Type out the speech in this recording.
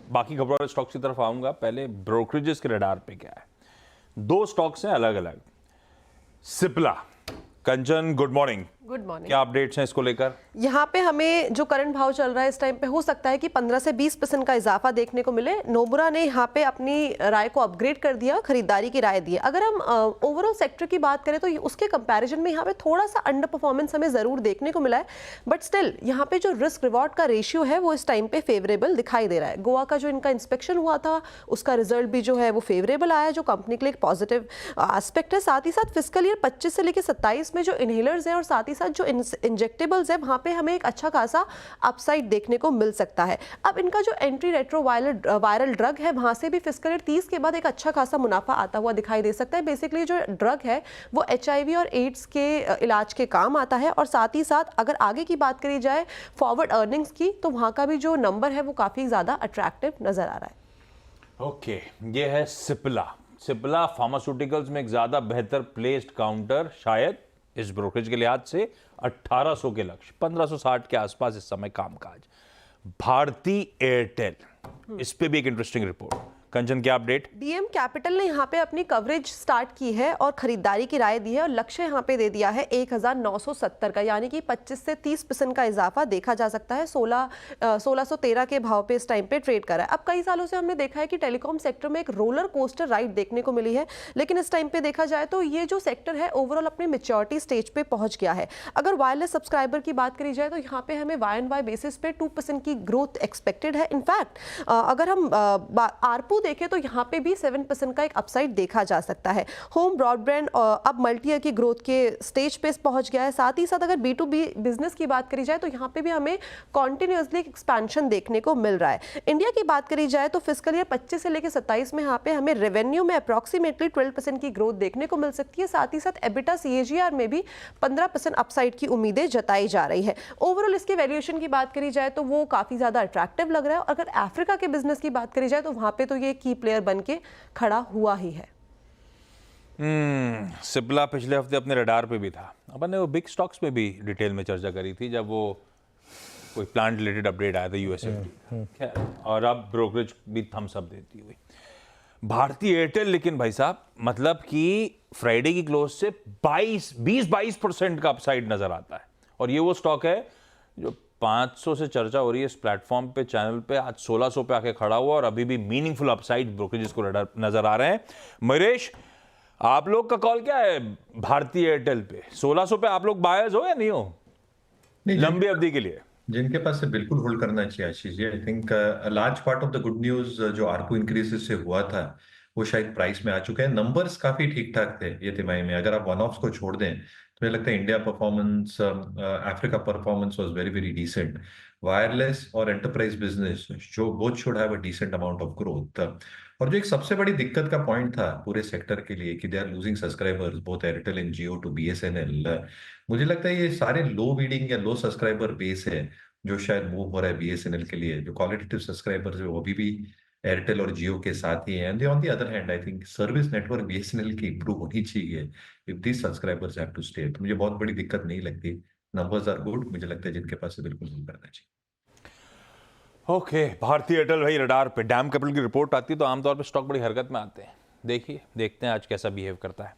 बाकी खबरों वाले स्टॉक्स की तरफ आऊंगा, पहले ब्रोकरेजेस के रडार पे क्या है। दो स्टॉक्स हैं अलग अलग। सिप्ला, कंचन गुड मॉर्निंग। Good morning. क्या अपडेट्स हैं इसको लेकर? यहाँ पे हमें जो करंट भाव चल रहा है इस टाइम पे हो सकता है कि 15 से 20% का इजाफा देखने को मिले। नोमुरा ने यहाँ पे अपनी राय को अपग्रेड कर दिया, खरीदारी की राय दी। अगर हम ओवरऑल सेक्टर की बात करें तो उसके कंपैरिजन में यहाँ पे थोड़ा सा अंडर परफॉर्मेंस हमें जरूर देखने को मिला है, बट स्टिल यहाँ पे जो रिस्क रिवॉर्ड का रेशियो है वो इस टाइम पे फेवरेबल दिखाई दे रहा है। गोवा का जो इनका इंस्पेक्शन हुआ था उसका रिजल्ट भी जो है वो फेवरेबल आया, जो कंपनी के लिए एक पॉजिटिव एस्पेक्ट है। साथ ही साथ फिस्कल ईयर 25 से लेकर 27 में जो इनहेलर्स है और साथ ही साथ जो इंजेक्टेबल्स है वहां पे हमें एक अच्छा खासा अपसाइड देखने को मिल सकता है। अब इनका जो एंट्री रेट्रो वायरल ड्रग है वहां से भी फिस्कल ईयर 30 के बाद एक अच्छा खासा मुनाफा आता हुआ दिखाई दे सकता है। बेसिकली जो ड्रग है वो HIV और एड्स के इलाज के काम आता है, और साथ ही साथ अगर आगे की बात करी जाए फॉरवर्ड अर्निंग्स की तो वहां का भी जो नंबर है वो काफी ज्यादा अट्रैक्टिव नजर आ रहा है। ओके, ये है सिप्ला। सिप्ला फार्मास्यूटिकल्स में एक ज्यादा बेहतर प्लेस्ड काउंटर शायद इस ब्रोकरेज के लिहाज से 1800 के लक्ष्य, 1560 के आसपास इस समय कामकाज। भारती एयरटेल, इस पे भी एक इंटरेस्टिंग रिपोर्ट। कंचन क्या अपडेट? डीएम कैपिटल ने यहाँ पे अपनी कवरेज स्टार्ट की है और खरीदारी की राय दी है, और लक्ष्य यहाँ पे दे दिया है 1970 का, यानी कि 25 से 30% का इजाफा देखा जा सकता है। 1613 के भाव पे इस टाइम पे ट्रेड कर रहा है। अब कई सालों से हमने देखा है कि टेलीकॉम सेक्टर में एक रोलर कोस्टर राइड देखने को मिली है, लेकिन इस टाइम पे देखा जाए तो ये जो सेक्टर है ओवरऑल अपने मेच्योरिटी स्टेज पे पहुंच गया है। अगर वायरलेस सब्सक्राइबर की बात करी जाए तो यहाँ पे हमें Y&Y बेसिस पे 2% की ग्रोथ एक्सपेक्टेड है। इनफैक्ट अगर हम आरपू देखें तो यहाँ पे भी 7% का एक अपसाइड देखा जा सकता है। होम ब्रॉडबैंड अब मल्टी ईयर की ग्रोथ के स्टेज पे पहुंच गया है। साथ ही साथ अगर B2B बिजनेस की बात करी जाए तो यहाँ पे भी हमें कॉन्टिन्यूसली एक्सपेंशन देखने को मिल रहा है। इंडिया की बात करी जाए तो फिस्कल ईयर 25 से लेकर 27 में यहाँ पे हमें रेवेन्यू में अप्रॉक्सीमेटली 12% की ग्रोथ देखने को मिल सकती है। साथ ही साथ एबिटा CAGR में भी 15% अपसाइड की उम्मीदें जताई जा रही है। ओवरऑल इसके वैल्यूएशन की बात करी जाए तो वो काफी ज्यादा अट्रैक्टिव लग रहा है, और अगर अफ्रीका के बिजनेस की बात करी जाए तो वहां पे तो ये की प्लेयर बन के खड़ा हुआ ही है। सिप्ला पिछले हफ्ते अपने रडार पे भी था। अपन ने वो बिग स्टॉक्स में भी डिटेल में चर्चा करी थी जब वो कोई प्लांट रिलेटेड अपडेट आया था USFD, और अब ब्रोकरेज भी थम्स अप देती हुई भारती एयरटेल। लेकिन भाई साहब, मतलब कि फ्राइडे की क्लोज से 20-22% का अपसाइड नजर आता है, और ये वो स्टॉक है जो 500 से चर्चा हो रही है इस प्लेटफॉर्म पे, चैनल पे, आज 1600 पे आके खड़ा हुआ, और अभी भी मीनिंगफुल अपसाइड ब्रोकरेजेस को नजर आ रहे हैं। महेश, आप लोग का कॉल क्या है भारती एयरटेल पे? 1600 पे आप लोग बायर्स हो या नहीं हो लंबी अवधि के लिए? जिनके पास से बिल्कुल होल्ड करना चाहिए Ashish. I think large part of the good news जो आरपू इंक्रीजेस से हुआ था वो शायद प्राइस में आ चुके हैं। नंबर्स काफी ठीक ठाक थे ये तिमाही में, अगर आप वन ऑफ्स को छोड़ दें तो मुझे लगता है India performance, Africa performance was very very decent. Wireless और एंटरप्राइज बिजनेस जो both should have a decent amount of growth. और जो एक सबसे बड़ी दिक्कत का पॉइंट था पूरे सेक्टर के लिए कि they are losing subscribers both Airtel and Jio to BSNL। मुझे लगता है ये सारे लो बीडिंग या लो सब्सक्राइबर बेस है जो शायद मूव हो रहा है BSNL के लिए। जो क्वालिटेटिव सब्सक्राइबर्स है वो अभी भी एयरटेल और जियो के साथ ही है। And on the other hand I think service network BSNL की इंप्रूव होनी चाहिए if this subscribers have to stay. तो मुझे बहुत बड़ी दिक्कत नहीं लगती, नंबर्स आर गुड। मुझे लगता है जिनके पास से बिल्कुल नहीं करना चाहिए। ओके, भारती एयरटेल भाई रडार पे। डैम कैपिटल की रिपोर्ट आती है तो आमतौर पर स्टॉक बड़ी हरकत में आते हैं। देखिए, देखते हैं आज कैसा बिहेव करता है।